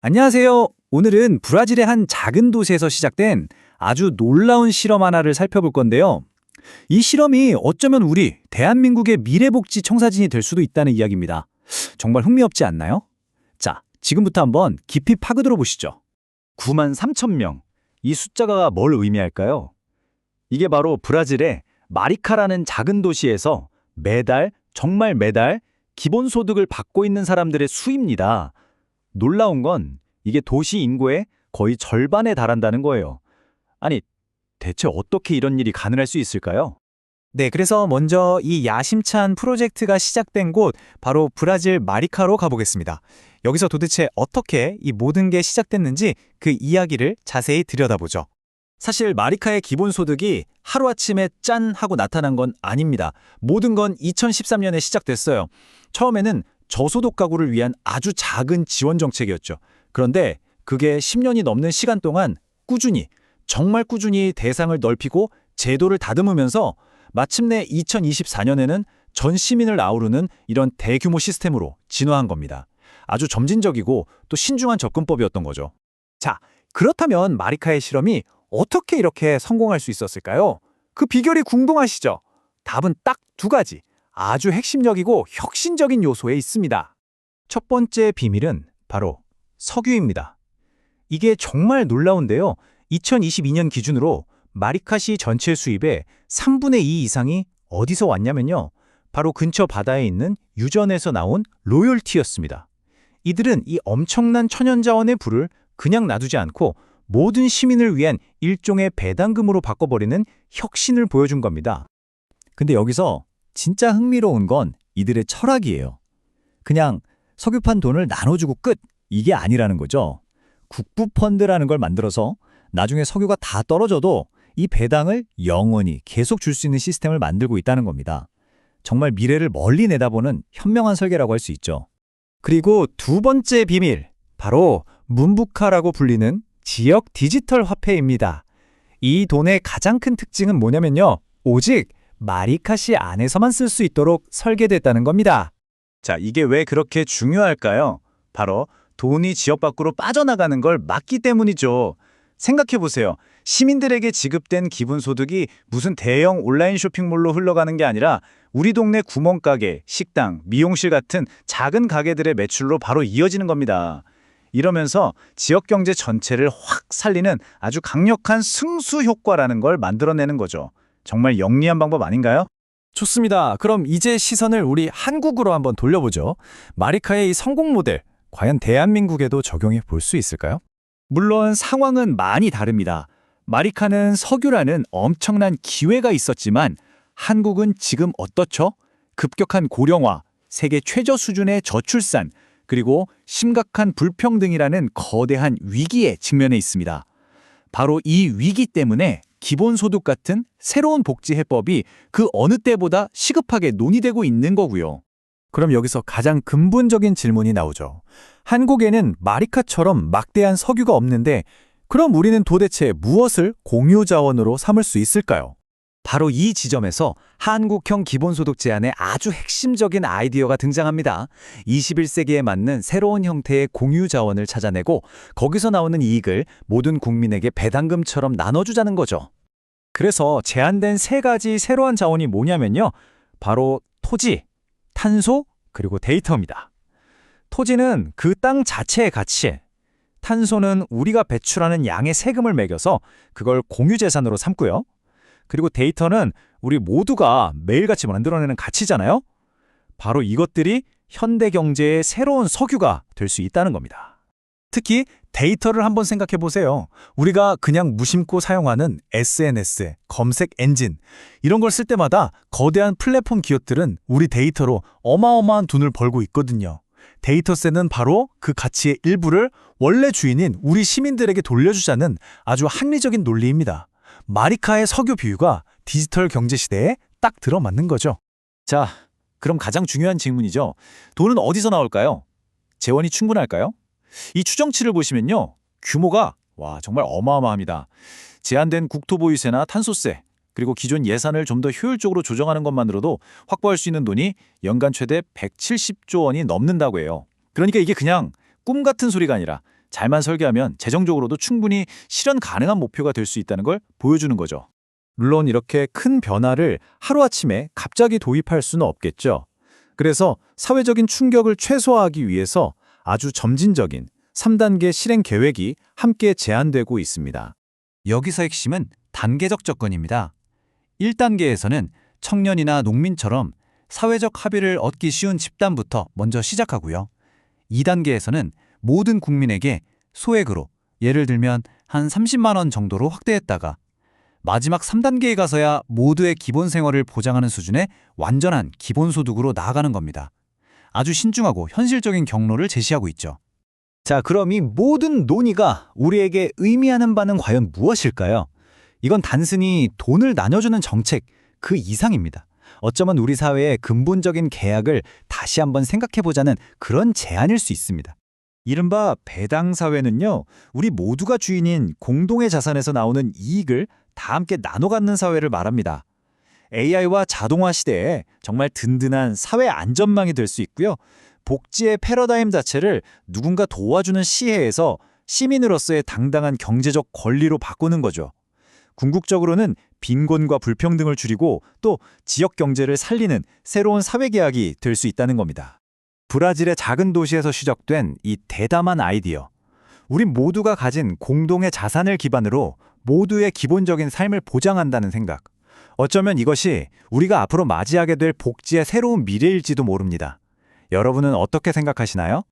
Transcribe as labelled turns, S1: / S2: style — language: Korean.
S1: 안녕하세요. 오늘은 브라질의 한 작은 도시에서 시작된 아주 놀라운 실험 하나를 살펴볼 건데요. 이 실험이 어쩌면 우리 대한민국의 미래복지 청사진이 될 수도 있다는 이야기입니다. 정말 흥미롭지 않나요? 자, 지금부터 한번 깊이 파고들어 보시죠.
S2: 9만 3천 명. 이 숫자가 뭘 의미할까요? 이게 바로 브라질의 마리카라는 작은 도시에서 매달, 정말 매달 기본소득을 받고 있는 사람들의 수입니다. 놀라운 건 이게 도시 인구의 거의 절반에 달한다는 거예요. 아니, 대체 어떻게 이런 일이 가능할 수 있을까요?
S1: 네, 그래서 먼저 이 야심찬 프로젝트가 시작된 곳, 바로 브라질 마리카로 가보겠습니다. 여기서 도대체 어떻게 이 모든 게 시작됐는지 그 이야기를 자세히 들여다보죠.
S2: 사실 마리카의 기본소득이 하루아침에 짠 하고 나타난 건 아닙니다. 모든 건 2013년에 시작됐어요. 처음에는 저소득 가구를 위한 아주 작은 지원 정책이었죠. 그런데 그게 10년이 넘는 시간 동안 꾸준히, 정말 꾸준히 대상을 넓히고 제도를 다듬으면서 마침내 2024년에는 전 시민을 아우르는 이런 대규모 시스템으로 진화한 겁니다. 아주 점진적이고 또 신중한 접근법이었던 거죠.
S1: 자, 그렇다면 마리카의 실험이 어떻게 이렇게 성공할 수 있었을까요? 그 비결이 궁금하시죠? 답은 딱 두 가지, 아주 핵심적이고 혁신적인 요소에 있습니다. 첫 번째 비밀은 바로 석유입니다. 이게 정말 놀라운데요. 2022년 기준으로 마리카시 전체 수입의 3분의 2 이상이 어디서 왔냐면요. 바로 근처 바다에 있는 유전에서 나온 로열티였습니다. 이들은 이 엄청난 천연자원의 부를 그냥 놔두지 않고 모든 시민을 위한 일종의 배당금으로 바꿔버리는 혁신을 보여준 겁니다. 근데 여기서 진짜 흥미로운 건 이들의 철학이에요. 그냥 석유판 돈을 나눠주고 끝! 이게 아니라는 거죠. 국부펀드라는 걸 만들어서 나중에 석유가 다 떨어져도 이 배당을 영원히 계속 줄 수 있는 시스템을 만들고 있다는 겁니다. 정말 미래를 멀리 내다보는 현명한 설계라고 할 수 있죠. 그리고 두 번째 비밀, 바로 문부카라고 불리는 지역 디지털 화폐입니다. 이 돈의 가장 큰 특징은 뭐냐면요. 오직 마리카시 안에서만 쓸 수 있도록 설계됐다는 겁니다.
S2: 자, 이게 왜 그렇게 중요할까요? 바로 돈이 지역 밖으로 빠져나가는 걸 막기 때문이죠. 생각해보세요. 시민들에게 지급된 기본소득이 무슨 대형 온라인 쇼핑몰로 흘러가는 게 아니라 우리 동네 구멍가게, 식당, 미용실 같은 작은 가게들의 매출로 바로 이어지는 겁니다. 이러면서 지역 경제 전체를 확 살리는 아주 강력한 승수 효과라는 걸 만들어내는 거죠. 정말 영리한 방법 아닌가요?
S1: 좋습니다. 그럼 이제 시선을 우리 한국으로 한번 돌려보죠. 마리카의 이 성공 모델, 과연 대한민국에도 적용해 볼 수 있을까요? 물론 상황은 많이 다릅니다. 마리카는 석유라는 엄청난 기회가 있었지만 한국은 지금 어떻죠? 급격한 고령화, 세계 최저 수준의 저출산, 그리고 심각한 불평등이라는 거대한 위기에 직면해 있습니다. 바로 이 위기 때문에 기본소득 같은 새로운 복지 해법이 그 어느 때보다 시급하게 논의되고 있는 거고요. 그럼 여기서 가장 근본적인 질문이 나오죠. 한국에는 마리카처럼 막대한 석유가 없는데 그럼 우리는 도대체 무엇을 공유 자원으로 삼을 수 있을까요? 바로 이 지점에서 한국형 기본소득 제안의 아주 핵심적인 아이디어가 등장합니다. 21세기에 맞는 새로운 형태의 공유 자원을 찾아내고 거기서 나오는 이익을 모든 국민에게 배당금처럼 나눠주자는 거죠. 그래서 제안된 세 가지 새로운 자원이 뭐냐면요. 바로 토지, 탄소, 그리고 데이터입니다. 토지는 그 땅 자체의 가치, 탄소는 우리가 배출하는 양의 세금을 매겨서 그걸 공유재산으로 삼고요. 그리고 데이터는 우리 모두가 매일같이 만들어내는 가치잖아요. 바로 이것들이 현대 경제의 새로운 석유가 될 수 있다는 겁니다. 특히 데이터를 한번 생각해 보세요. 우리가 그냥 무심코 사용하는 SNS, 검색 엔진 이런 걸 쓸 때마다 거대한 플랫폼 기업들은 우리 데이터로 어마어마한 돈을 벌고 있거든요. 데이터세는 바로 그 가치의 일부를 원래 주인인 우리 시민들에게 돌려주자는 아주 합리적인 논리입니다. 마리카의 석유 비유가 디지털 경제 시대에 딱 들어맞는 거죠. 자, 그럼 가장 중요한 질문이죠. 돈은 어디서 나올까요? 재원이 충분할까요? 이 추정치를 보시면요. 규모가 정말 어마어마합니다. 제한된 국토보유세나 탄소세, 그리고 기존 예산을 좀 더 효율적으로 조정하는 것만으로도 확보할 수 있는 돈이 연간 최대 170조 원이 넘는다고 해요. 그러니까 이게 그냥 꿈 같은 소리가 아니라
S2: 잘만 설계하면 재정적으로도 충분히 실현 가능한 목표가 될 수 있다는 걸 보여주는 거죠.
S1: 물론 이렇게 큰 변화를 하루아침에 갑자기 도입할 수는 없겠죠. 그래서 사회적인 충격을 최소화하기 위해서 아주 점진적인 3단계 실행 계획이 함께 제안되고 있습니다.
S2: 여기서 핵심은 단계적 접근입니다. 1단계에서는 청년이나 농민처럼 사회적 합의를 얻기 쉬운 집단부터 먼저 시작하고요. 2단계에서는 모든 국민에게 소액으로, 예를 들면 한 30만 원 정도로 확대했다가 마지막 3단계에 가서야 모두의 기본 생활을 보장하는 수준의 완전한 기본소득으로 나아가는 겁니다. 아주 신중하고 현실적인 경로를 제시하고 있죠.
S1: 자, 그럼 이 모든 논의가 우리에게 의미하는 바는 과연 무엇일까요? 이건 단순히 돈을 나눠주는 정책 그 이상입니다. 어쩌면 우리 사회의 근본적인 계약을 다시 한번 생각해보자는 그런 제안일 수 있습니다.
S2: 이른바 배당 사회는요, 우리 모두가 주인인 공동의 자산에서 나오는 이익을 다 함께 나눠 갖는 사회를 말합니다. AI와 자동화 시대에 정말 든든한 사회 안전망이 될 수 있고요. 복지의 패러다임 자체를 누군가 도와주는 시혜에서 시민으로서의 당당한 경제적 권리로 바꾸는 거죠. 궁극적으로는 빈곤과 불평등을 줄이고 또 지역 경제를 살리는 새로운 사회 계약이 될 수 있다는 겁니다.
S1: 브라질의 작은 도시에서 시작된 이 대담한 아이디어. 우리 모두가 가진 공동의 자산을 기반으로 모두의 기본적인 삶을 보장한다는 생각. 어쩌면 이것이 우리가 앞으로 맞이하게 될 복지의 새로운 미래일지도 모릅니다. 여러분은 어떻게 생각하시나요?